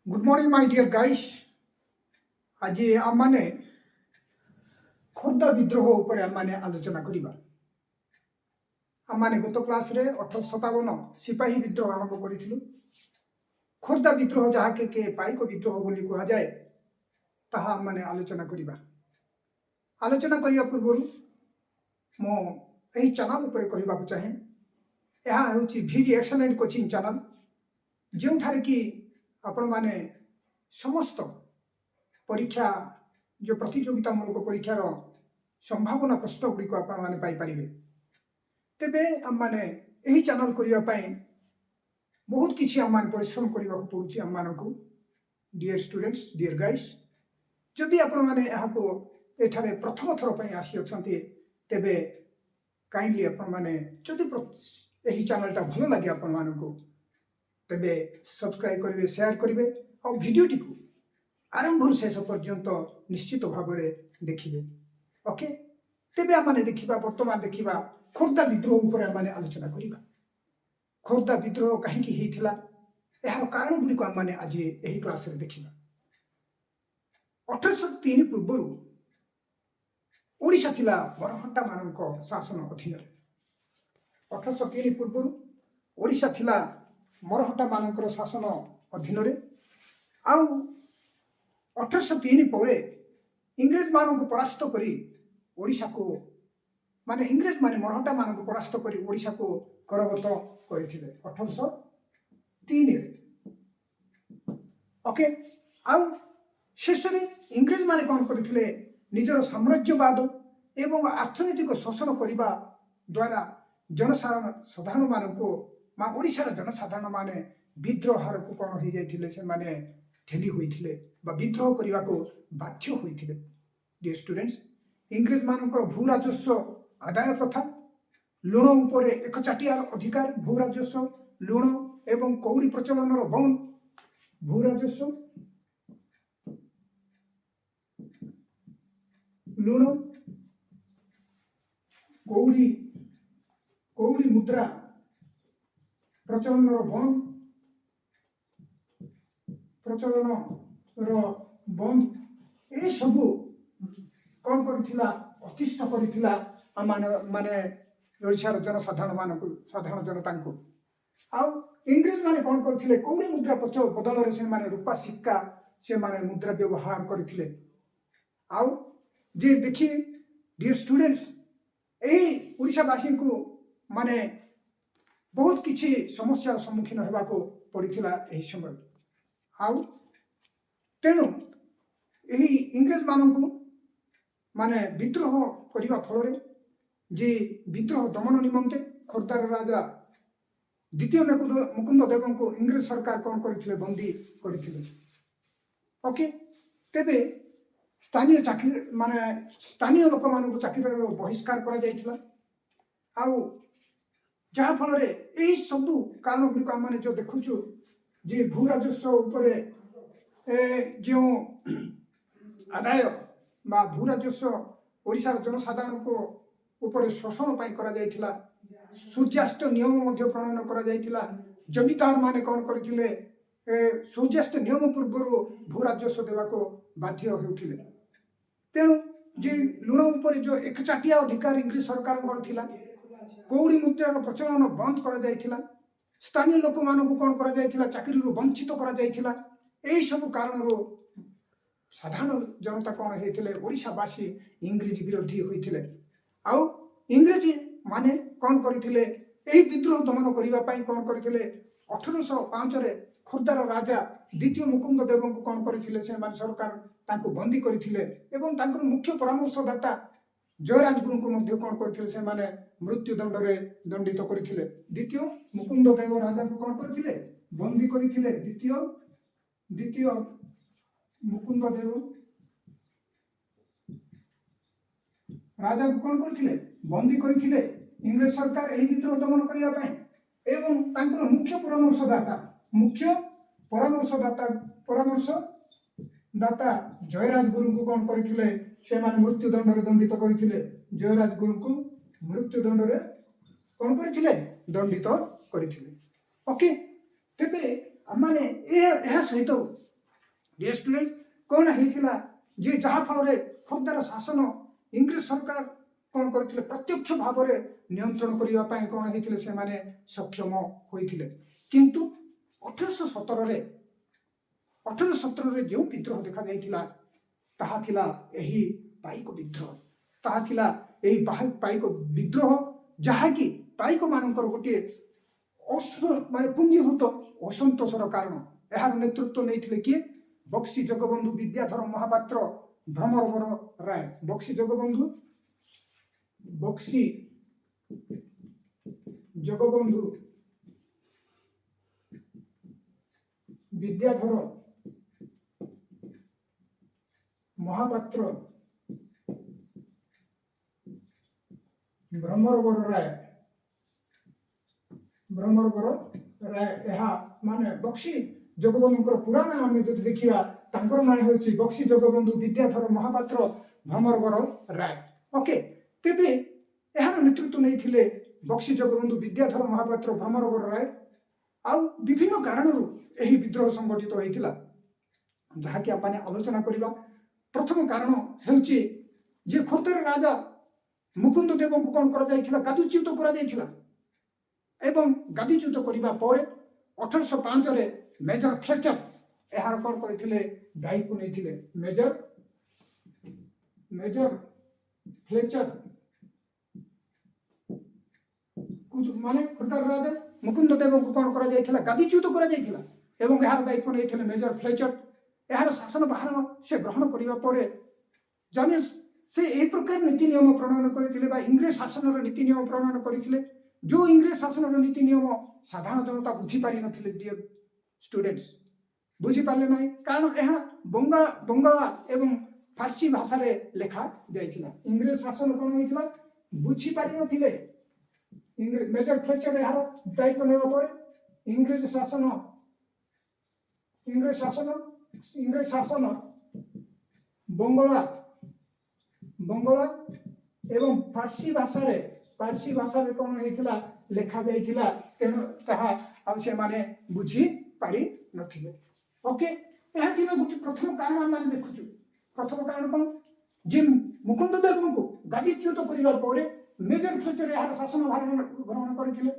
Good morning my dear guys. आज आम मैंने खोर्धा विद्रोह उपर आम मैंने आलोचना करिबा। आम मैंने गत क्लास रे 1857 सिपाही विद्रोह आरंभ करिथिलु। खोर्धा विद्रोह जहा के पाइक विद्रोह बोली कहा जाए ताहा आम मैंने आलोचना करिबा। आलोचना करिया पूर्व मो एही चैनल उपर कहबा को चाहे यह होची भिडी एक्सलेंट कोचिंग चैनल जो ठारे कि आपण माने समस्त परीक्षा जो प्रतियोगितामूलक परीक्षार संभावना प्रश्न गुड़िक आपण माने पाई परिबे। तेबे आम माने एही चैनल करिया पई बहुत किछि आम माने परिश्रम करिबा को पड़ुछि। आम मानकु डियर स्टूडेंट्स डियर गाइस, जदि आपण माने एहाको एठारे प्रथम थर पई आसी अछंती तेबे काइंडली आपण माने जदि एही चैनलटा भलो लागे आपण मानकु तेबे सब्सक्राइब करिवे, शेयर करिवे और वीडियोटी को आरंभ शेष पर्यंत निश्चित भाव में देखिए। ओके, तेबे आम देखा बर्तमान देखा खोर्धा विद्रोह उपर आम आलोचना करिबा। खोर्धा विद्रोह कहीं होता यार कारण गुड़िक आम आज यही क्लास रे देखिबा। 1803 पूर्व ओडिशा थिला मरहट्टा मानक शासन अधीन। 1803 पूर्व ओडिशा थिला मरहट्टा मानकर शासन अधीन। आउ 1803 पर इंग्रेज मान को परास्त करी ओडिशा को माने इंग्रेज माने मरहट्टा मान को परास्त करी ओडिशा को करगत करथिले 1803 रे। ओके, आउ शेष में इंग्रेज माने कौन करथिले निजर साम्राज्यवाद एवं अर्थनैतिक शोषण करने द्वारा जनसाधारण मान को ओडिशार जनसाधारण माने विद्रोह हार को कौन हो जाइथिले से माने ठेली होइथिले बा विद्रोह करने को बाध्य होइथिले। डियर स्टूडेंट्स, इंग्रेज मानकर भू राजस्व आदाय प्रथा, लुण उपर एक चाटियार अधिकार, भू राजस्व, लुण एवं कौड़ी प्रचलन बंद, भू राजस्व, लुण, कौड़ी कौड़ी मुद्रा प्रचलन बंद, प्रचलन बंद, ये सब कौन करथिला अतिष्ठ करथिला माने ओडिशार जनसाधारण मान को, साधारण जनता को। आउ इंग्रेज माने कौन करथिले कौड़ी मुद्रा बदल रे से माने रूपा सिक्का से माने मुद्रा व्यवहार करथिले। आउ जे देखिए डियर स्टूडेंट्स, एही ओडिशावासी को माने बहुत किछि समस्या सम्मुखीन होगा को पड़ता यही समय। आउ तेणु यही इंग्रेज मान को माने विद्रोह करने फल जे विद्रोह दमन निमंते खोर्धार राजा द्वितीय मुकुंद देव को इंग्रेज सरकार कौन करथिले बंदी करथिले। ओके, तेबे स्थानीय चाकरी माने स्थानीय लोक मान को चाकरी बहिष्कार करा जाइथिला। आउ जहाँ फल यही सब कारण गुड़िक आम जो देखुचु जे भू राजस्व उपर जो आदाय बा भू राजस्व ओडिशार जनसाधारण को उपर शोषण करा जाइथिला, सूर्यास्त नियम प्रणयन करा जाइथिला। जमीदार माने कौन करथिले सूर्यास्त नियम पूर्व भू राजस्व देवा को बाध्य होउथिले। तेणु जे लुण उपर जो एक चाटिया अधिकार इंग्लिश सरकार थिला, कौड़ी मुद्रार प्रचलन बंद करा जाइथिला, स्थानीय लोक मान को कौन करा जाइथिला चाकरी वंचित करा जाइथिला। एही सब कारण साधारण जनता कौन होइथिले ओडिशावासी इंग्रेज विरोधी होइथिले। आउ इंग्रेज माने कौन करथिले एही विद्रोह दमन करिबा पई कौन करथिले 1805 रे खोर्धार राजा द्वितीय मुकुंद देव को कौन करथिले से माने सरकार तांको बंदी करथिले एवं तांकर मुख्य परामर्शदाता जयराज गुरु को मध्य कौन करथिले से माने मृत्यु दंड रे दंडित करथिले। द्वितीय मुकुंद देव राजा को कौन करथिले बंदी करथिले। द्वितीय मुकुंद देव राजा को कौन करथिले बंदी करथिले इंग्रेज सरकार एही विद्रोह दमन करिया पई एवं तांकर मुख्य परामर्शदाता जयराज गुरु को कौन करथिले से मान मृत्यु दंड रे दंडित करथिले। जयराज गुरु को मृत्यु दंड रे कौन करथिले दंडित करथिले। ओके, तेबे आम सहित डियर स्टूडेंट्स कौन होता जे जहाँ फल खोर्धार शासन इंग्रेज सरकार कौन करते प्रत्यक्ष भाव में नियंत्रण करने कौन होते से माने सक्षम होते किंतु 1817 जो विद्रोह देखा जाइथिला ताहा थिला एही पाइक विद्रोह ताहा थिला एही पाइक विद्रोह जहाँकि पाइक मानकर गोटे माने पुंजीभूत असंतोषर कारण यार नेतृत्व नहीं किए बक्सी जगबंधु विद्याधर महापात्र भ्रमरवर राय बक्सी जगबंधु विद्याधर महापात्र भ्रमरवर राय माने बक्सी जगबंधु पूरा नाम आम जो देखा तांकर नाम होची बक्सी जगबंधु विद्याधर महापात्र भ्रमरवर राय ओके तेबे यार नेतृत्व नहीं थिले बक्सी जगबंधु विद्याधर महापात्र भ्रमरवर राय आउ विभिन्न कारणरू यही विद्रोह संगठित होता जहाँकि आप आलोचना करवा प्रथम कारण होची जे खोर्धार राजा मुकुंद देव को कौन करा गादीच्युत करा एवं गादीच्युत करने पर 1805 रे मेजर फ्लेचर यार कौन करते दायित्व नहीं मेजर फ्लेचर माने खोर्धार राजा मुकुंद देव को कौन करा गादीच्युत करा एवं यार दायित्व नहीं मेजर फ्लेचर यार शासन बाहर से ग्रहण करने पर जने से एक प्रकार नीति नियम प्रणयन करते इंग्रेज शासन नीति नियम प्रणयन करते जो इंग्रेज शासन नीति नियम साधारण जनता बुझीपारी नथिले डियर स्टूडेंट्स बुझीपारे ना कारण यह बंगाला एवं फारसी भाषा रे लेखा जाइथिला इंग्रेज शासन कौन होइथिला बुझीपारी नथिले इंग्रेज मेजर फ्लेचर यार दायित्व नेवा पर इंग्रेज शासन बंगाला एवं फारसी भाषा रे कौन होइथिला लेखा जाइथिला तेणु ताहा आ से माने बुझी पारि नथिले ओके यह थिला गुटी प्रथम कारण हम देखुछु प्रथम कारण कोन जे मुकुंद देव को गादीच्युत करिवा पर मेजर फ्लेचर यार शासन भार ग्रहण करथिले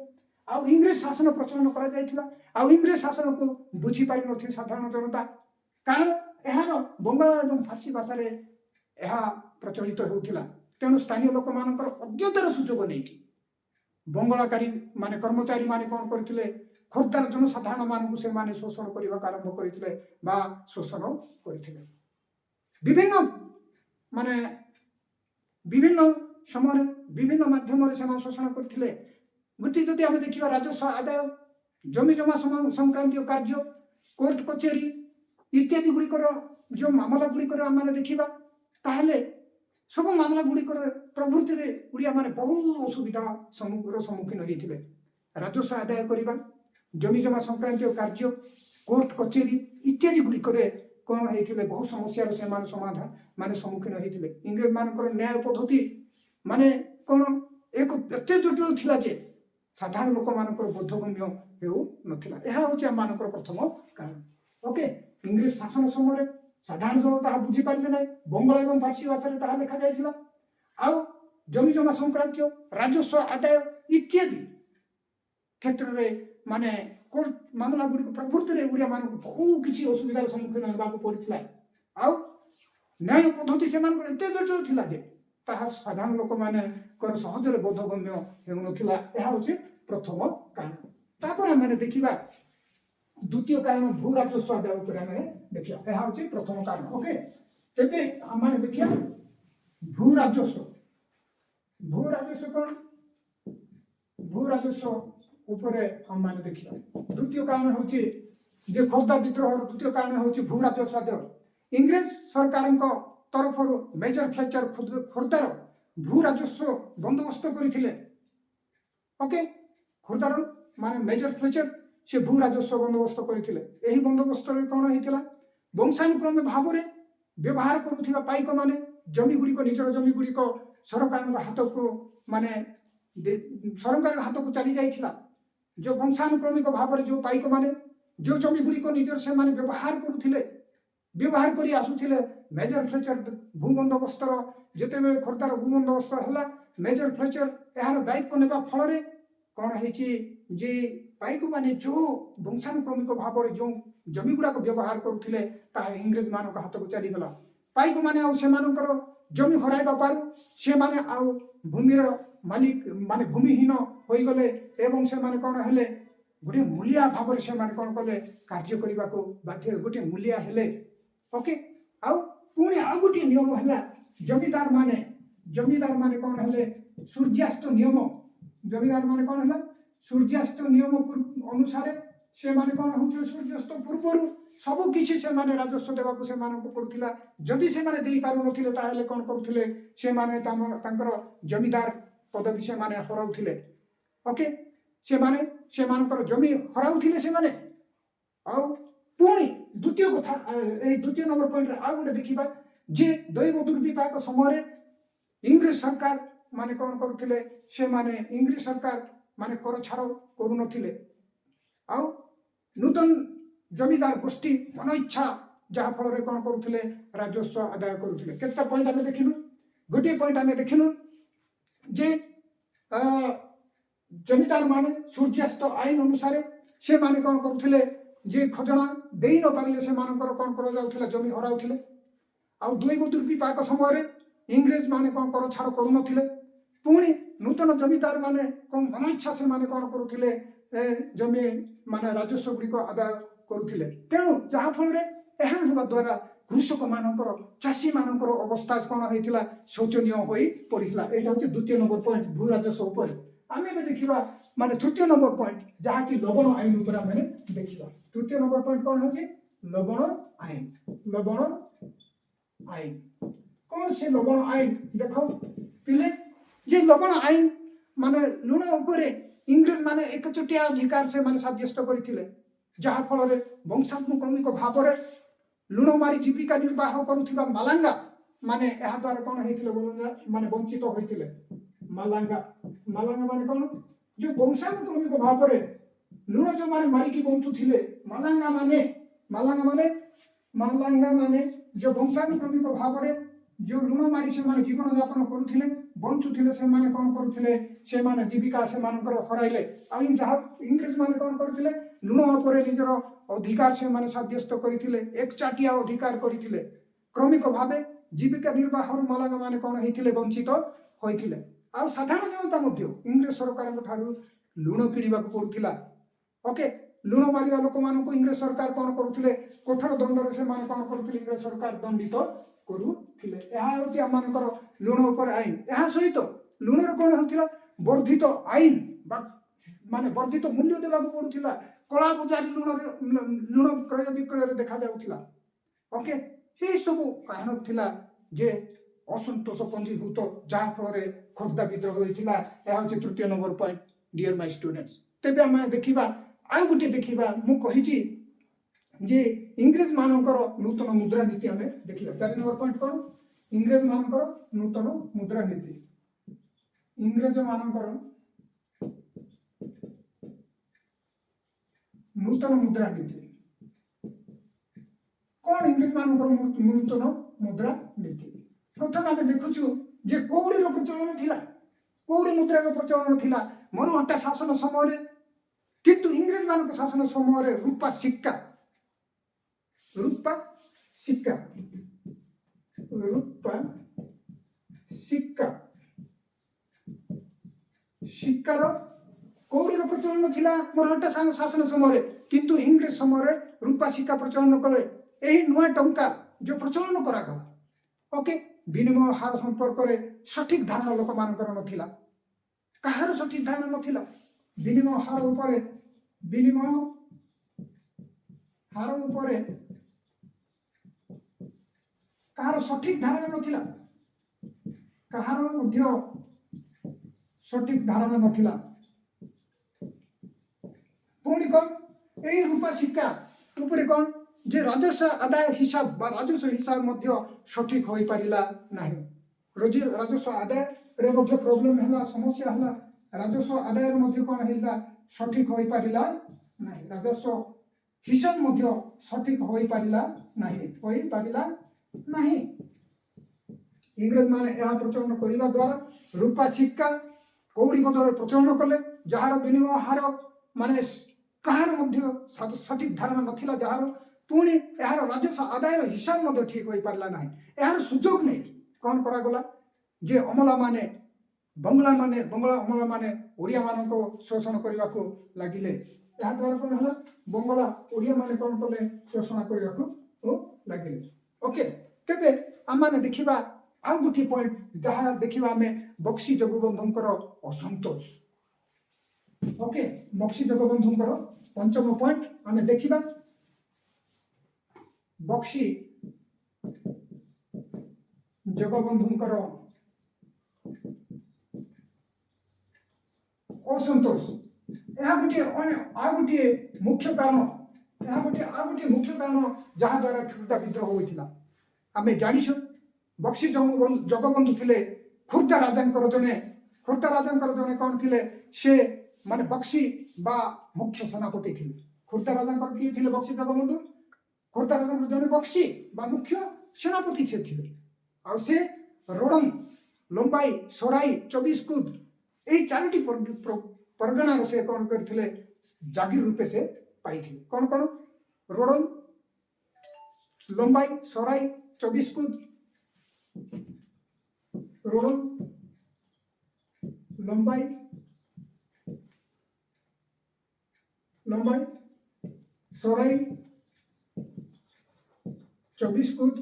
आ इंग्रेज शासन प्रचलन करा जाइथिला आ इंग्रेज शासन को बुझी पारि नथि साधारण जनता कारण यार बंगाला एवं फारसी भाषा रे यह प्रचलित होउथिला तेणु स्थानीय लोक मानकर अज्ञतार सुजोग नहीं बंगालाकारी माने कर्मचारी माने कौन करथिले खोर्धार जनसाधारण मानकु से माने शोषण करने आरंभ करथिले बा शोषण करथिले विभिन्न माने विभिन्न समय विभिन्न माध्यम से शोषण करथिले गोटे जदि आम देखा राजस्व आदाय जमी जमा संक्रांतीय कार्य कोर्ट कचेरी इत्यादि गुड़िकर जो मामला गुड़िकर आम देखा ताहले सब मामला गुड़िकर प्रभृति गुड़िया माने बहुत असुविधा सम्मुखीन होते राजस्व आदाय करवा जमी जमा संक्रांतीय कार्य कोर्ट कचेरी इत्यादि गुड़िकर कौन होते बहुत समस्या से समाधान माने सम्मुखीन होते इंग्रेज मानकर न्याय पद्धति माने कौन एक एत जटिल थिला जे साधारण लोक मानकर बोधगम्य हो नथिला यह होची आम मानकर प्रथम कारण ओके इंग्रेज शासन समय साधारण जन ताहा बुझी पारिले नै बंगाला एवं फारसी भाषा रे ताहा लिखा जाइथिला आ जमी जमा संक्रांतीय राजस्व आदाय इत्यादि क्षेत्र रे माने कोर्ट मामला गुडी प्रवृत्ति रे गुडिया मानक बहुत किछि असुविधार सम्मुखीन हेबाक पड़िथिला आ न्याय पद्धति से मानकर एते जटिल थिला जे ताहा साधारण लोक माने कर सहजरे बोधगम्य हेउ नथिला यह होची प्रथम कारण तापर हम देखिबा द्वितीय कारण भू राजस्व आदाय उपर हम देखिया यह होची प्रथम कारण ओके तेबे हम देखिया भू राजस्व कोन भू राजस्व उपरे हम देखिया द्वितीय कारण होची जे खोर्धा विद्रोह द्वितीय कारण होची भू राजस्व आदाय इंग्रेज सरकार तरफ मेजर फ्लेचर खोर्धार भू राजस्व बंदोबस्त करथिले ओके खोर्धार माने मेजर फ्लेचर से भू राजस्व बंदोबस्त करथिले एही बंदोबस्त रे कोन हेतिला वंशानुक्रम भाव रे व्यवहार करूथिबा पाइक माने जमी गुडी को निजर जमी गुडी को सरकार हाथ को माने सरकार हाथ को चली जाइथिला जो वंशानुक्रमिक भाव रे जो पाइक माने जो जमी गुडी को निजर से माने व्यवहार करूथिले व्यवहार करी आसुथिले मेजर फ्लेचर भूबंदोबस्तर जेतेबेले खोर्धार भूबंदोबस्त होला मेजर फ्लेचर यार दायित्व नेबा फल कौन है जे पाइक माने जो वंशानुक्रमिक भाव में जो जमी गुड़ाक व्यवहार करुले इंग्रेज मान हाथ को चलीगला पाइक माने से जमी हराइबा पारू से माने भूमिर मालिक माने भूमिहीन हो गले एवं से माने कौन हेले गोटे मूलिया भाव से माने कौन कले कार्य करने को बाध्य गोटे मूलिया हेले ओके आउ पुणी आउ गोटे नियम है जमीदार माने कौन हेले सूर्यास्त नियम जमीदार माने कौन है सूर्यास्त नियम अनुसार से माने कौन होते सूर्यास्त पूर्व सब किसी से माने राजस्व देवाक से पड़ूला जदि से माने दे पारु नथिले ताहेले कौन करुथिले से माने तांकर जमीदार पदवी से माने हराउथिले ओके से माने जमी हराउथिले से माने आ पुणी द्वितीय कथा द्वितीय नंबर पॉइंट रे आ गोटे देखिबा जे दैव दुर्विपाक समय इंग्रेज सरकार माने कौन करुथिले से माने इंग्रेज सरकार माने कर छाड़ करू नथिले आ नूतन जमीदार गोष्ठी मन इच्छा जहाँ फल कौन करुले राजस्व आदाय करुले केतटा पॉइंट आम देखिलु गोटे पॉइंट आम देखिलु जे जमीदार माने सूर्यास्त आईन अनुसार से माने कौन करुले जे खजना दे न पारे से कौन कर जमी हराउले आ दैव दुर्विपाक समय इंग्रेज माने कौन कर छाड़ करुले पुणी नूतन जमीदार माने कौन मन इच्छा से माने कौन करुले जमी माने राजस्व गुड़िक आदाय करुले तेणु जहाँ फल द्वारा कृषक मानकर चाषी मानकर अवस्था कौन होता शोचनीय हो पड़ा यहाँ हूँ द्वितीय नंबर पॉइंट भू राजस्व उपर आम देखा माने तृतीय नंबर पॉइंट जहाँकि लवण आईन उपर आम देखा तृतीय नंबर पॉइंट कौन हो लवण आईन कौन से लवण आईन देख पिले ये लवण आईन माने लुण उपर इंग्रेज माने एकचटिया अधिकार से माने साब्यस्त करथिले जहाँ फल वंशानुक्रमिक भाव में लुण मारी जीविका निर्वाह करुवा मालांगा माने यह द्वारा कौन होते माने वंचित होते मालांगा माने कौन जो वंशानुक्रमिक भाव में लुण जो माने मारिकी बंचुले मालांगा माने जो वंशानुक्रमिक भाव में जो लुण मारी से माने जीवन यापन करुले बंचुले से माने कौन करुले से माने जीविका से हराइले आ जहाँ इंग्रेज माने कौन करुले लुण उपर निजर अधिकार से माने साब्यस्त करथिले एकचाटिया अधिकार करथिले क्रमिक भावे जीविका निर्वाह मालांगा माने कौन होइथिले वंचित होइथिले आ साधारण जनता मध्य इंग्रेज सरकार ठारू लुण किणवा पड़ुथिला ओके लुण मारिबा लोक मानक इंग्रेज सरकार कौन करुथिले कठोर दंड से माने कौन करुथिले इंग्रेज सरकार दंडित करुथिले यह होछि आमानकर लुण उपर आईन यह सहित लुणर कौन होथिला वर्धित आईन माने वर्धित मूल्य देवाक पड़ुथिला कला बजारी लुण क्रय विक्रय देखा जाउथिला ओके से सब कारण थिला जे असंतोष पंजीभूत जहाँ फल खोर्धा विद्रोह होइथिला यह होछि तृतीय number point dear my students तेबे हम देखिबा आ गुटे देखिबा मु कहिछि जे इंग्रेज मानकर नूतन मुद्रा नीति हमें देखिबा 4 नंबर पॉइंट कोन इंग्रेज मानकर नूतन मुद्रा नीति इंग्रेज मानकर नूतन मुद्रा नीति कौन इंग्रेज मानकर नूतन मुद्रा नीति प्रथम आम देखुचु जे कौड़ी प्रचलन थिला कौड़ी मुद्रा प्रचलन थिला मरुहट्टा शासन समय किंतु इंग्रेज मान शासन समय रूपा सिक्का सिक्कार कौड़ी प्रचलन थिला मरुहट्टा शासन समय किंतु इंग्रेज समय रूपा सिक्का प्रचलन कले यही नुआ टंका जो प्रचलन करागला ओके विनिमय हार संपर्क में सठिक धारणा लोक मानकर नथिला कहार सठिक धारणा नथिला विनिमय हार उपरे कहार सठिक धारणा नथिला कहार मध्य सठिक धारणा नथिला पुणी कौन यही रूपा सिक्का उपरे कौन जे राजस्व आदाय हिसाब बा राजस्व हिसाब मध्य सठिक हो पारिला नाही राजस्व आदाय रे मध्य प्रॉब्लम हला समस्या हला राजस्व आदाय रे मध्य कोन हिला सठिक हो पारिला नाही राजस्व हिसाब मध्य सठिक होई पारिला नहीं। इंग्रेज माने यह प्रचलन करने द्वारा रूपा सिक्का कौड़ी बदल प्रचलन कले जार विनिमय हार माने कहार मध्य सठिक धारणा नथिला जार पुणी यार राजस्व आदाय हिसाब मध्य ठीक हो पारा ना यार सुजोग नहीं कौन करागला जे अमला माने बंगला अमला माने ओडिया मान को शोषण करने को लगिले या द्वारा कौन है बंगला ओडिया माने कौन कले शोषण करने को लगिले। ओके तेबे आम माने देखिबा आउ गोटे पॉइंट जहाँ देखिबा हमें बक्सी जगबंधुंकर असंतोष। ओके बक्सी जगबंधुंकर पंचम पॉइंट आम देखिबा बक्सी जगबंधुंकर असंतोष यह गोटे मुख्य कारण जहाँ द्वारा खुर्दा विद्रोह होता आम जानिछु। बक्सी जगबंधु थिले खुर्दा राजा जने कौन थिले से माने बक्सी बा मुख्य सेनापति थिले। खुर्दा राजा किए थिले बक्सी जगबंधु खुर्दा राजा जने बक्सी बा मुख्य सेनापति से थिले आ से रोडंग लंबाई सराई 24 कूद यही चारोटी परगना से कौन करथिले जागीर रूपे से पाई थिले कौन कौन रोडंग लंबाई सराई 24 कूद रोडंग लंबाई सराई 24 कूद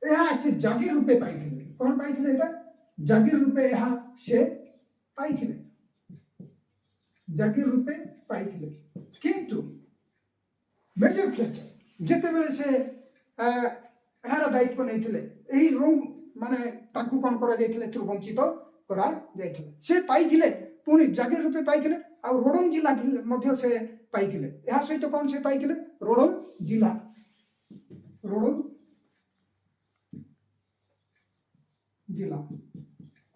यहाँ से जागीर रूपे पाई कौन पाई जागीर रूपे यहाँ से पाई जागीर रूपे पाई किंतु मेजर फ्लेचर जिते बेले से यार दायित्व नहीं थे यही रोम माने ताकू कौन करा जाइथिले वंचित करा जाइथिले से पाई पुणी जागीर रूपे पाई आ रोडंग जिला मध्य से पाई यह सहित कौन से पाई रोडंग जिला।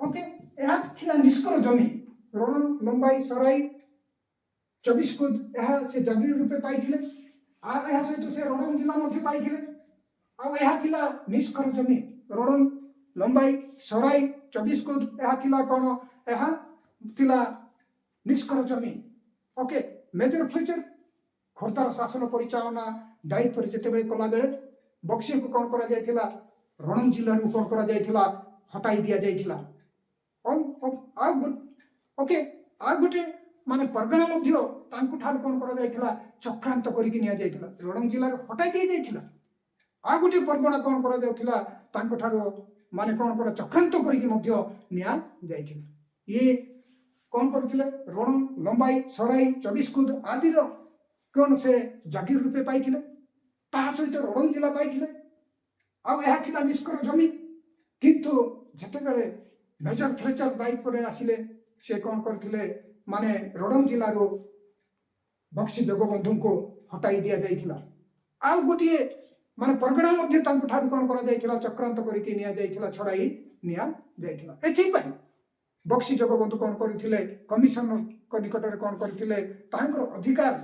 ओके यह थिला निष्कर जमी रोडंग लंबाई सराई 24 कूद यह से जागीर रूपे पाई आ सहित से रोडंग जिला मध्य पाई आ निष्कर जमी रोडंग लंबाई सराई 24 कूद यह थिला कौन यह थिला निष्कर जमी। ओके मेजर फ्लेचर खोर्धार शासन परिचालना दायित्व जिते कला बेले बक्सी को कौन करा जायथिला रोडंग जिला कौन करा जायथिला हटाई दिया जायथिला ओके आ गोटे माने परगना मध्य तांकु ठार कौन करा जायथिला चक्रांत करिकि निया जायथिला रोडंग जिला हटाई दिया जायथिला आ गोटे परगना कौन करा जायथिला तांकु ठार माने कौन करा चक्रांत करिकि मध्य निया जायथिला ये कौन करथिले रोडंग लंबाई सराई 24 कूद आदि कौन से जागीर रूपे पाई सहित रोडंग जिला पाई आ निष्कर जमी किंतु जितेबले मेजर फ्लेचर दायित्व आसिले से कौन करथिले माने रोडंग जिलारो बक्सी जगबंधु को हटाई दिया जाइथिला आ गोटे माने परगना मध्य तांकु ठार कौन करा जाइथिला चक्रांत करिकि निया जाइथिला छड़ाई निया जाइथिला एथि पई बक्सी जगबंधु कौन करथिले कमिशनर को निकट में कौन करथिले तांकर अधिकार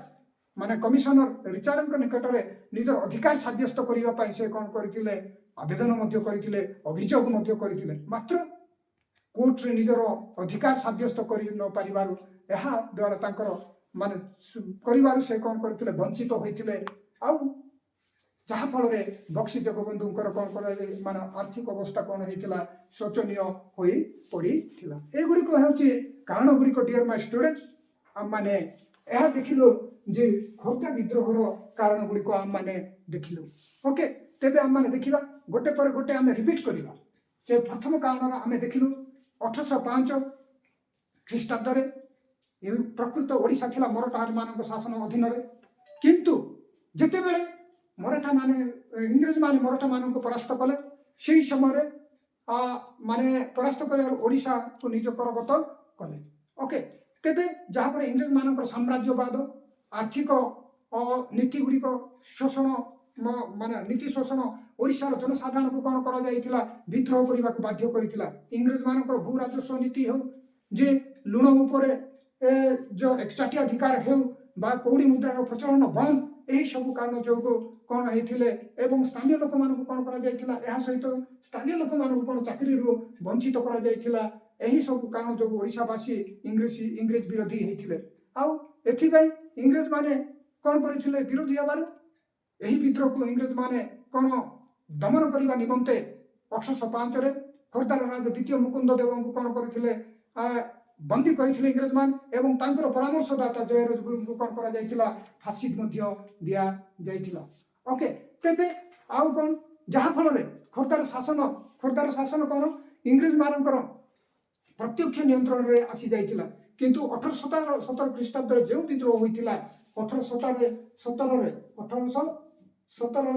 माने कमिशनर रिचार्ड निकट में निजर अधिकार साब्यस्त करने पाई से कौन करथिले आवेदन मध्य करथिले अभियोग मध्य करथिले मात्र कोर्ट रे निजर अधिकार साब्यस्त कर न पारिबारु एहा द्वारा तांकर माने करिबारु से कौन करथिले वंचित होइथिले आउ जहाँ फल बक्सी जगबंधुंकर कौन कर माने आर्थिक अवस्था कौन होता शोचनीय हो पड़ी एगुड़िक हूँ कारण गुड़िक डियर माय स्टूडेंट्स आम मैंने यह देखिलु जे खोर्धा विद्रोहर कारण गुड़िक आम मैंने देखिलु। ओके तेबे आम मैंने देखा गोटे पर गोटे आम रिपीट करवा जे प्रथम कारण आम देखिलु 1805 ख्रीष्टाब्द प्रकृत ओडिशा थिला मराठा मान शासन अधीन किंतु जितेबले मराठा माने इंग्रेज माने मराठा मान को परास्त कले से समय माने परास्त कर ओडिशा को निज करगत कले। ओके तेबे जहाँ पर इंग्रेज मान साम्राज्यवाद आर्थिक नीति गुड़िक शोषण माने नीति शोषण ओडिशार जनसाधारण को कौन करा जाइथिला विद्रोह करने को बाध्य करिथिला। इंग्रेज मान भू राजस्व नीति हो जे लुण उपरे जो एकचाटी अधिकार हेउ बा कौड़ी मुद्रार प्रचलन बंद यही सब कारण जो कौन होते एवं स्थानीय लोक मान कौन कर सहित स्थानीय लोक मान कौन चाकरी वंचित कर सब कारण जो ओडावासी इंग्रेज विरोधी होते आउ इंग्रेज माने कौन करते विरोधी हबार यही विद्रोह को इंग्रेज माने कौन दमन करने निमंते 1805 खोर्धार राजा द्वितीय मुकुंद देव को कौन करते बंदी करते इंग्रेज मान एवं तांकर परामर्शदाता जयराज गुरु को कौन करा फांसी दि जाइथिला ओके तेबे आउ कौन जहाँ फल खोर्धार शासन कौन इंग्रेज मानकर प्रत्यक्ष नियंत्रण में आसी जाइथिला किंतु 1817 ख्रीष्टाब्द जो विद्रोह होता 1817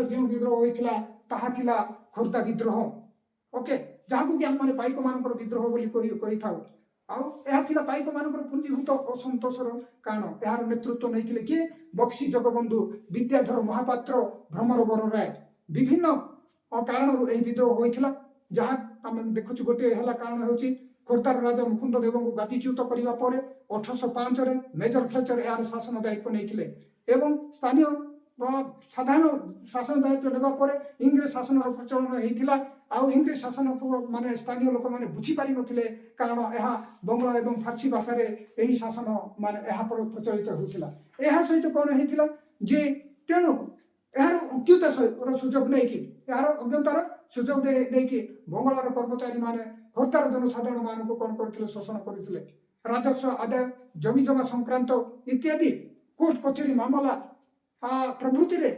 जो विद्रोह होता ताहा थिला खोर्धा विद्रोह ओके जहाँ को आम मैंने पाइक मान विद्रोह बोली था पाइक मान पुंजीभूत असंतोषर कारण यार नेतृत्व नहीं किए बक्सी जगबंधु विद्याधर महापात्र भ्रमर बर राय विभिन्न कारण विद्रोह होता जहाँ आम देखु गोटे कारण हो खोर्धार राजा मुकुंद देव को गादीच्युत करने पर 1805 मेजर फ्लेचर यार शासन दायित्व नहीं एवं स्थानीय साधारण शासन दायित्व नेबा पर इंग्रेज शासन प्रचलन होता आउ इंग्रेज शासन को माने स्थानीय लोक माने बुझी पारि नथिले कारण यह बंगला एवं फारसी भाषा रे यही शासन माने यह पर प्रचलित होतिला यह सहित कौन होतिला जे तेणु यार अज्ञता सुजोग नहीं कि यार अज्ञतार सुजोग नहीं कि बंगलार कर्मचारी माने खोर्धार जनसाधारण मान को कौन करथिले शोषण करथिले राजस्व आदाय जमी जमा संक्रांत इत्यादि कोर्ट कचेरी मामला प्रभृति रे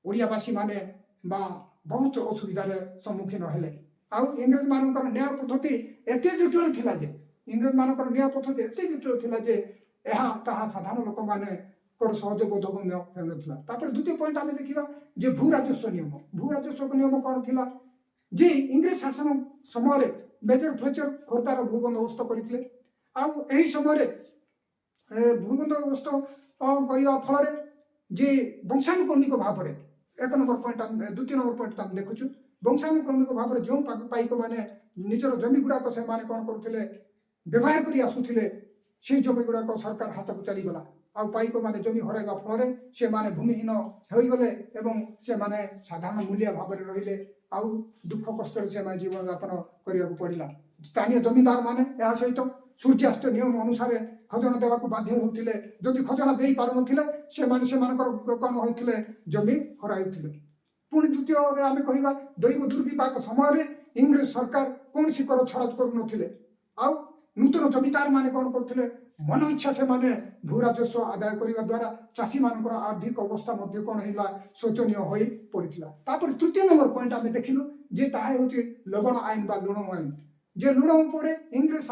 ओडियावासी माने बा बहुत असुविधार सम्मुखीन हेले आउ इंग्रेज मानकर न्याय पद्धति एते जटिल थिला जे इंग्रेज मानकर न्याय पद्धति एते जटिल थिला जे एहा ताहा साधारण लोक माने कर सहज बोधगम्य हेउनथिला तापर द्वितीय पॉइंट आमे देखिबा जे भू राजस्व नियम कोन थिला जे इंग्रेज शासन समय मेजर फ्लेचर खोर्धार भू बंदोबस्त करथिले आउ एही समय भू बंदोबस्त करिया फल जे वंशानुक्रमिक भाव में एक नंबर पॉइंट द्वितीय नंबर पॉइंट आम देखुचु वंशानुक्रमिक भाव में जो पाइक मैंने निजर जमी गुड़ाक से माने कौन करुले व्यवहार कर आसुले से जमी गुड़ाक सरकार हाथ को चलीगला आउ पाइक मैंने जमी हरइबा फल से माने भूमिहीन होगले एवं से माने साधारण मूल्य भाव में रहिले आउ दुख कष्ट से जीवन यापन करने पड़ा स्थानीय जमींदार माने यह सहित सूर्यास्त नियम अनुसार खजना देवा बाध्य होते जदि खजना दे पार न कौन होते जमी हराइले पुणी द्वितीय आम कह दैव दुर्विपाक समय इंग्रेज सरकार कौन सी कर छड़ा करुले आउ नूतन जमीदार माने कौन करते मन इच्छा से माने भू राजस्व आदाय करने द्वारा चाषी मान आर्थिक अवस्था कौन है शोचनीय हो पड़ा तृतीय नंबर पॉइंट आम देखिलु जे ताहा होछि लवण आईन बा लुण आईन जे लुण उपरे इंग्रेज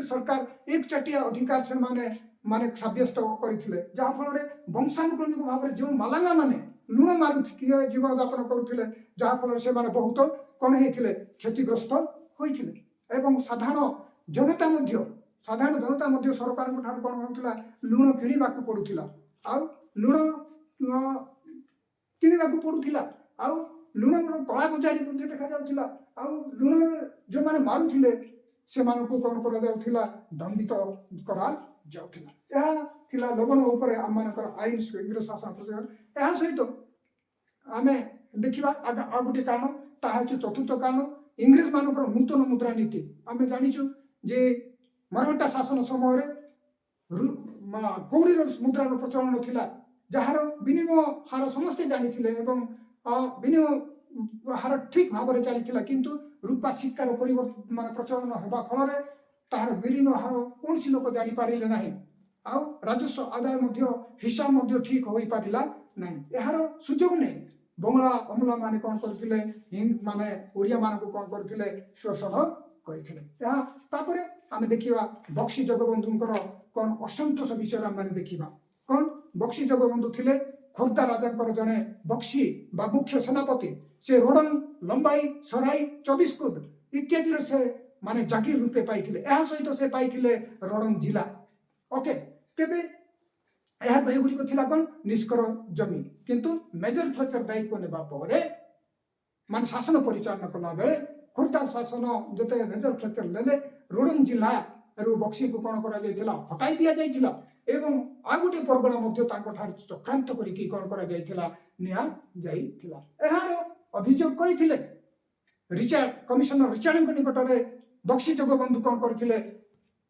सरकार एक चटिया अधिकार से माने साब्यस्त करथिले जहा फल वंशानुक्रमिक भाव में जो मालांगा माने लुण मारु जीवन यापन करुथिले जहा फल से माने बहुत कौन होते क्षतिग्रस्त होइथिले एवं साधारण जनता सरकार कौन होता लुण किणवा पड़ूला आउ लुण किणवा पड़ूला आउ लुण कला बजारी देखा जाउथिला आउ लुण जो माने मारुथिले से मानको कौन करा जाउथिला दंडित करा जाउथिला यह थिला लवण ऊपर आम मानकर आईन इंग्रेज शासन प्रचलन यह सहित आमे देखिबा आ गोटे कारण ताहा चतुर्थ कारण इंग्रेज मानकर नूतन मुद्रा नीति आमे जानिछु जे मराठा शासन समय कौड़ी मुद्रार प्रचलन थिला जार विनिमय हार समस्ते जानी एवं विनिमय हार ठीक भाव में चली किंतु रूपा सिक्कार मान प्रचलन होगा फल तार विनिमय हार कौन सी लोक जापारे ना आउ राजस्व आदाय हिसाब ठीक हो पारा ना यार सुजोग नहीं बंगला अमला माने कौन करते माने ओडिया मान कौन करते शोषण करते आम देखा बक्सी जगबंधुंकर कौन असंतोष विषय आम देखा कौन बक्सी जगबंधु थे खोर्धा राजा जड़े बक्सी बा मुख्य सेनापति से रोडंग लंबाई सराई 24 कुद इत्यादि से माने जागीर रूपे पाई सहित से पाई रोडंग जिला ओके तेबे यह गुड़िक थी कौन निष्कर जमी किंतु मेजर फ्लेचर दायित्व नेबा परे मान शासन परिचालन कला बेले खोर्धा शासन जो मेजर फ्लेचर ले रोडंग जिला बक्सी को कौन करा हटाई दिया जाइथिला एवं आ गोटे परगणा मध्य तांको चक्रांत करिकी कौन करा जाइथिला निया जाइथिला एहार अभियोग करिथिले रिचार्ड कमिशनर रिचार्ड निकट में बक्सी जगबंधु कौन करथिले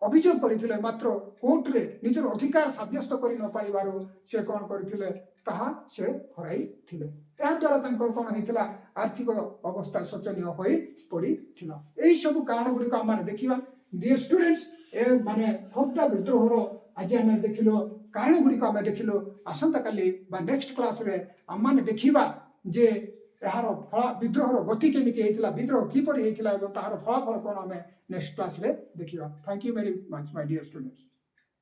अभियोग करथिले मात्र कोर्ट रे निजर अधिकार साब्यस्त करि न पारिबारो से कौन करथिले ताहा से हराई थिले एहा द्वारा तांकर कौन हेतिला आर्थिक अवस्था शोचनीय होई पड़िथिला एही सब कारण गुडी को हम देखिबा डियर स्टूडेंट्स ए माने खोटा विद्रोहर आज आम देखिलो कारण गुडी को हम देखिलो आसंता काली बा नेक्स्ट क्लास रे हम माने देखिबा जे यार फल विद्रोहर गति केमिति हेतिला विद्रोह किपरि हेतिला एवं तार फलाफल कोन आम नेक्स्ट क्लास रे देखिबा thank you very much my dear students.